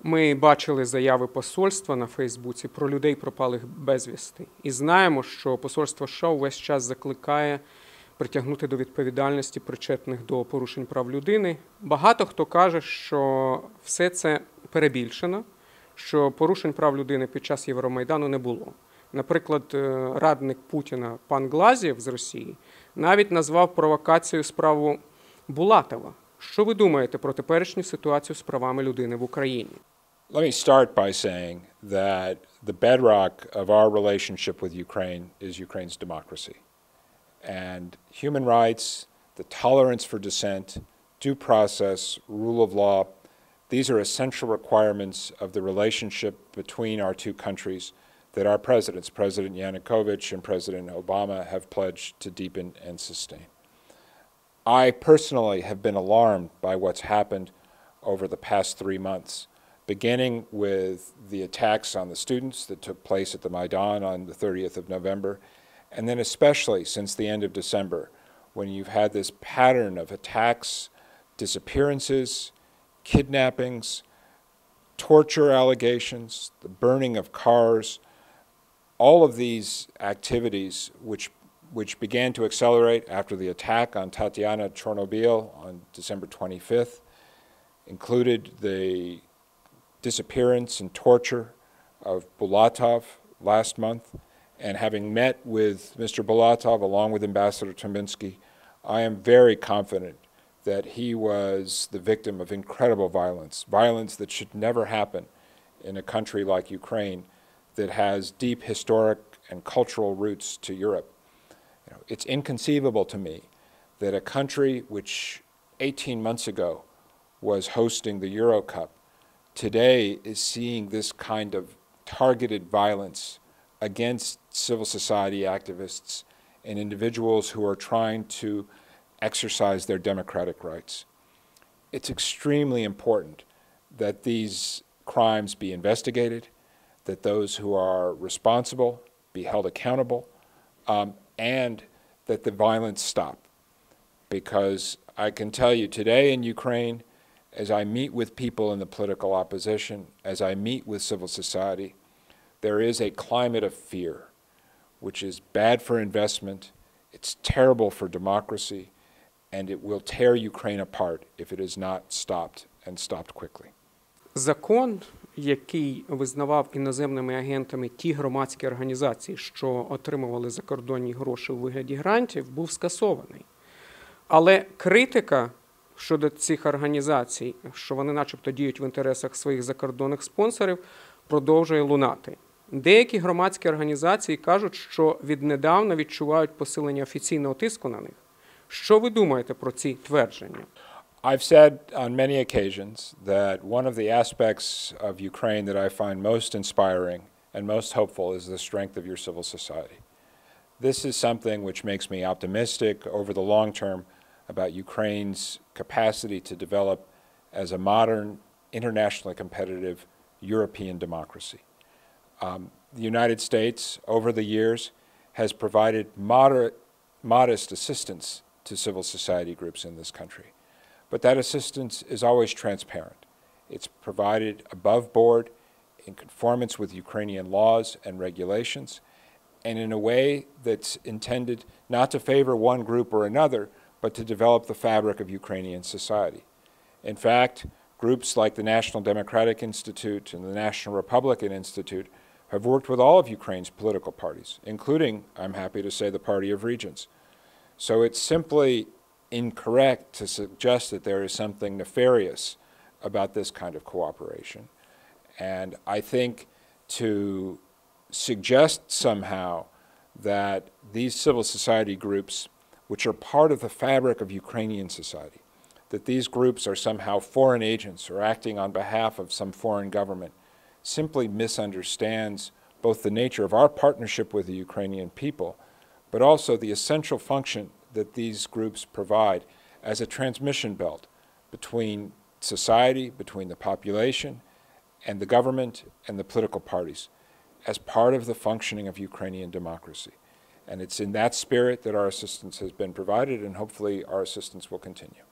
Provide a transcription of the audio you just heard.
Ми бачили заяви посольства на Фейсбуці про людей, пропалих безвісти. І знаємо, що посольство США увесь час закликає притягнути до відповідальності причетних до порушень прав людини. Багато хто каже, що все це перебільшено, що порушень прав людини під час Євромайдану не було. Наприклад, радник Путіна пан Глазєв з Росії навіть назвав провокацією справу Булатова. Що ви думаєте про теперішню ситуацію з правами людини в Україні? Let me start by saying that the bedrock of our relationship with Ukraine is Ukraine's democracy. And human rights, the tolerance for dissent, due process, rule of law, these are essential requirements of the relationship between our two countries that our presidents, President Yanukovych and President Obama, have pledged to deepen and sustain. I personally have been alarmed by what's happened over the past 3 months, beginning with the attacks on the students that took place at the Maidan on the 30th of November, and then especially since the end of December, when you've had this pattern of attacks, disappearances, kidnappings, torture allegations, the burning of cars, all of these activities which began to accelerate after the attack on Tatiana Chernobyl on December 25th, included the disappearance and torture of Bulatov last month. And having met with Mr. Bulatov along with Ambassador Tominsky, I am very confident that he was the victim of incredible violence, violence that should never happen in a country like Ukraine that has deep historic and cultural roots to Europe. It's inconceivable to me that a country which 18 months ago was hosting the Euro Cup today is seeing this kind of targeted violence against civil society activists and individuals who are trying to exercise their democratic rights. It's extremely important that these crimes be investigated, that those who are responsible be held accountable, and that the violence stop. Because I can tell you today in Ukraine, as I meet with people in the political opposition, as I meet with civil society, there is a climate of fear, which is bad for investment, it's terrible for democracy, and it will tear Ukraine apart if it is not stopped and stopped quickly. Закон, який визнавав іноземними агентами ті громадські організації, що отримували закордонні гроші у вигляді грантів, був скасований. Але критика щодо цих організацій, що вони начебто діють в інтересах своїх закордонних спонсорів, продовжує лунати. Деякі громадські організації кажуть, що віднедавна відчувають посилення офіційного тиску на них. Що ви думаєте про ці твердження? I've said on many occasions that one of the aspects of Ukraine that I find most inspiring and most hopeful is the strength of your civil society. This is something which makes me optimistic over the long term about Ukraine's capacity to develop as a modern, internationally competitive European democracy. The United States, over the years, has provided modest assistance to civil society groups in this country. But that assistance is always transparent. It's provided above board, in conformance with Ukrainian laws and regulations, and in a way that's intended not to favor one group or another, but to develop the fabric of Ukrainian society. In fact, groups like the National Democratic Institute and the National Republican Institute have worked with all of Ukraine's political parties, including, I'm happy to say, the Party of Regents. So it's simply incorrect to suggest that there is something nefarious about this kind of cooperation. And I think to suggest somehow that these civil society groups, which are part of the fabric of Ukrainian society, that these groups are somehow foreign agents or acting on behalf of some foreign government, simply misunderstands both the nature of our partnership with the Ukrainian people, but also the essential function that these groups provide as a transmission belt between society, between the population, and the government and the political parties, as part of the functioning of Ukrainian democracy. And it's in that spirit that our assistance has been provided, and hopefully our assistance will continue.